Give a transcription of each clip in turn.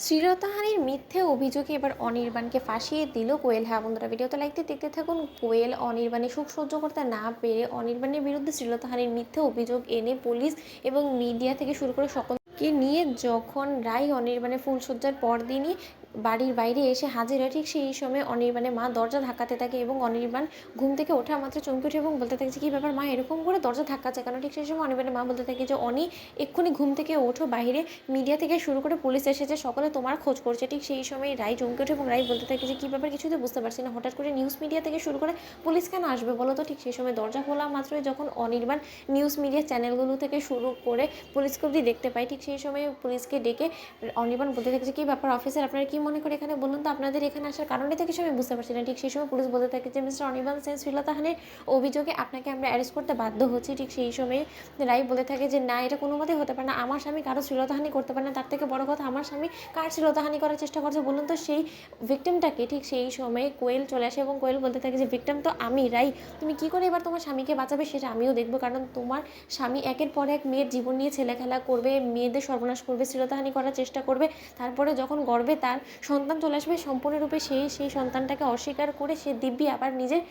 শ্লীলতাহানির মিথ্যে অভিযোগে এবার অনির্বাণকে ফাঁসিয়ে দিল কোয়েল। হ্যাঁ বন্ধুরা, ভিডিওতে লাইক দিয়ে দেখতে থাকুন। কোয়েল অনির্বাণের সুখ সহ্য করতে না পেরে অনির্বাণের বিরুদ্ধে শ্লীলতাহানির মিথ্যে অভিযোগ এনে পুলিশ এবং মিডিয়া থেকে শুরু করে সকলকে নিয়ে যখন রায় অনির্বাণের ফুলশয্যার পরদিনই বাড়ির বাইরে এসে হাজির হয়, ঠিক সেই সময় অনির্বাণের মা দরজা ধাক্কাতে থাকে এবং অনির্বাণ ঘুম থেকে ওঠা মাত্র চমকে ওঠে এবং বলতে থাকে যে কী ব্যাপার মা, এরকম করে দরজা ধাক্কাচ্ছে কেন। ঠিক সেই সময় অনির্বাণের মা বলতে থাকে যে অনি, এক্ষুনি ঘুম থেকে ওঠো, বাইরে মিডিয়া থেকে শুরু করে পুলিশ এসেছে, সকলে তোমার খোঁজ করছে। ঠিক সেই সময় রাই চমকে ওঠে এবং রাই বলতে থাকে যে কী ব্যাপার, কিছুতে বুঝতে পারছি না, হঠাৎ করে নিউজ মিডিয়া থেকে শুরু করে পুলিশ কেন আসবে বলো তো। ঠিক সেই সময় দরজা খোলা মাত্রই যখন অনির্বাণ নিউজ মিডিয়া চ্যানেলগুলো থেকে শুরু করে পুলিশকে অবধি দেখতে পায়, ঠিক সেই সময় পুলিশকে ডেকে অনির্বাণ বলতে থাকে যে কী ব্যাপার অফিসার, আপনারা কী মনে করে এখানে বলুন তো, আপনাদের এখানে আসার কারণে তো কিছু আমি বুঝতে পারছি না। ঠিক সেই সময় পুলিশ বলতে থাকে যে মিস্টার অনির্বাণ সেন, শ্লীলতাহানির অভিযোগে আপনাকে আমরা অ্যারেস্ট করতে বাধ্য হচ্ছি। ঠিক সেই সময় রাই বলে থাকে যে না, এটা কোনো মতেই হতে পারে না, আমার স্বামী কারো শ্লীলতাহানি করতে পারে না, তার থেকে বড় কথা আমার স্বামী কার শ্লীলতাহানি করার চেষ্টা করছে বলুন তো, সেই ভিকটিমটাকে। ঠিক সেই সময় কোয়েল চলে আসে এবং কোয়েল বলতে থাকে যে ভিকটিম তো আমি। রাই, তুমি কী করে এবার তোমার স্বামীকে বাঁচাবে সেটা আমিও দেখবো, কারণ তোমার স্বামী একের পর এক মেয়ের জীবন নিয়ে ছেলেখেলা করবে, মেয়েদের সর্বনাশ করবে, শ্লীলতাহানি করার চেষ্টা করবে, তারপরে যখন গর্ভে তার সন্তান চলে আসবে সম্পূর্ণরূপে সেই সন্তানটাকে অস্বীকার করে সে দিব্যি আবার নিজের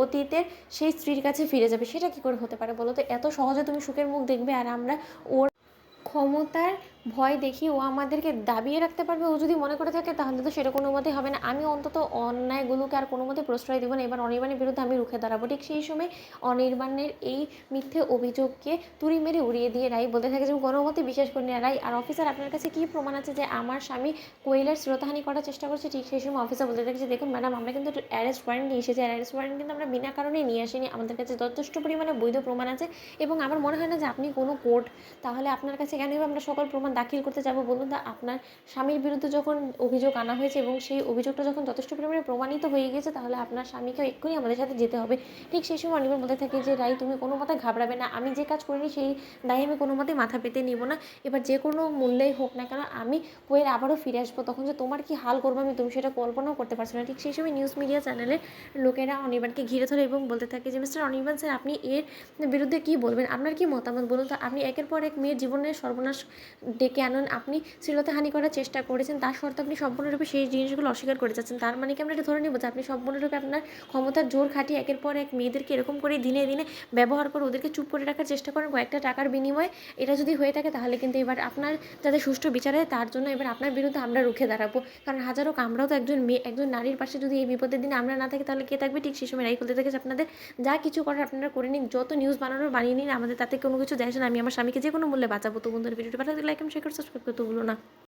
অতীতের সেই স্ত্রীর কাছে ফিরে যাবে। সেটা কী করে হতে পারে বলো তো, এত সহজে তুমি সুখের মুখ দেখবে আর আমরা ওর ক্ষমতার ভয় দেখিয়ে ও আমাদেরকে দাবিয়ে রাখতে পারবে। ও যদি মনে করে থাকে তাহলে তো সেটা কোনো মতেই হবে না। আমি অন্তত অন্যায়গুলোকে আর কোনো মতে প্রশ্রয় দেবো না, এবার অনির্বাণের বিরুদ্ধে আমি রুখে দাঁড়াবো। ঠিক সেই সময় অনির্বাণের এই মিথ্যে অভিযোগকে তুড়ি মেরে উড়িয়ে দিয়ে রাই বলতে থাকে যে কোনো মতে বিশ্বাস করি না। রাই আর অফিসার, আপনার কাছে কী প্রমাণ আছে যে আমার স্বামী কোয়েলের শ্লীলতাহানি করার চেষ্টা করছে। ঠিক সেই সময় অফিসার বলতে থাকে যে দেখুন ম্যাডাম, আমরা কিন্তু অ্যারেস্ট ওয়ারেন্ট নিয়ে এসেছি, অ্যারেস্ট ওয়ারেন্ট কিন্তু আমরা বিনা কারণে নিয়ে আসিনি, আমাদের কাছে যথেষ্ট পরিমাণে বৈধ প্রমাণ আছে এবং আমার মনে হয় না যে আপনি কোনো কোর্ট, তাহলে আপনার কাছে কেন আমরা সকল প্রমাণ দাখিল করতে যাব বলুন তো। আপনার স্বামীর বিরুদ্ধে যখন অভিযোগ আনা হয়েছে এবং সেই অভিযোগটা যখন যথেষ্ট পরিমাণে প্রমাণিত হয়ে গেছে, তাহলে আপনার স্বামীকেও এক্ষুনি আমাদের সাথে যেতে হবে। ঠিক সেই সময় অনির্বাণ বলতে থাকে যে রাই, তুমি কোনো মতে ঘাবড়াবে না, আমি যে কাজ করিনি সেই দায় আমি কোনো মতেই মাথা পেতে নিব না, এবার যে কোনো মূল্যেই হোক না কেন আমি কোয়েল আবারও ফিরে আসবো, তখন যে তোমার কি হাল করবো আমি তুমি সেটা কল্পনাও করতে পারছো না। ঠিক সেই সময় নিউজ মিডিয়া চ্যানেলের লোকেরা অনির্বাণকে ঘিরে ধরে এবং বলতে থাকে যে মিস্টার অনির্বাণ স্যার, আপনি এর বিরুদ্ধে কী বলবেন, আপনার কি মতামত বলুন তো। আপনি একের পর এক মেয়ের জীবনের সর্বনাশ ডেকে আনুন, আপনি শ্লীলতাহানি করার চেষ্টা করেছেন, তার সত্ত্বেও আপনি সম্পূর্ণরূপে সেই জিনিসগুলো অস্বীকার করে যাচ্ছেন। তার মানে কি আমরা এটা ধরে নেব যে আপনি সম্পূর্ণরূপে আপনার ক্ষমতার জোর খাটিয়ে একের পর এক মেয়েদেরকে এরকম করে দিনে দিনে ব্যবহার করে ওদেরকে চুপ করে রাখার চেষ্টা করেন কয়েকটা টাকার বিনিময়ে। এটা যদি হয়ে থাকে তাহলে কিন্তু এবার আপনার যাতে সুষ্ঠু বিচার হয় তার জন্য এবার আপনার বিরুদ্ধে আমরা রুখে দাঁড়াবো, কারণ হাজারো আমরাও তো একজন মেয়ে, একজন নারীর পাশে যদি এই বিপদের দিনে আমরা না থাকি তাহলে কে থাকবে। ঠিক সেই সময় রাই বলতে থাকে যে আপনাদের যা কিছু করার আপনারা করে নিন, যত নিউজ বানানোর বানিয়ে নিন, আমাদের তাতে কোনো কিছু যায় আসে না, আমি আমার স্বামীকে যে কোনো মূল্যে বাঁচাবো। তো বন্ধুরা, ভিডিওটি ভালো লাগলে লাইক এবং শেয়ার করে সাবস্ক্রাইব করতে ভুলো না।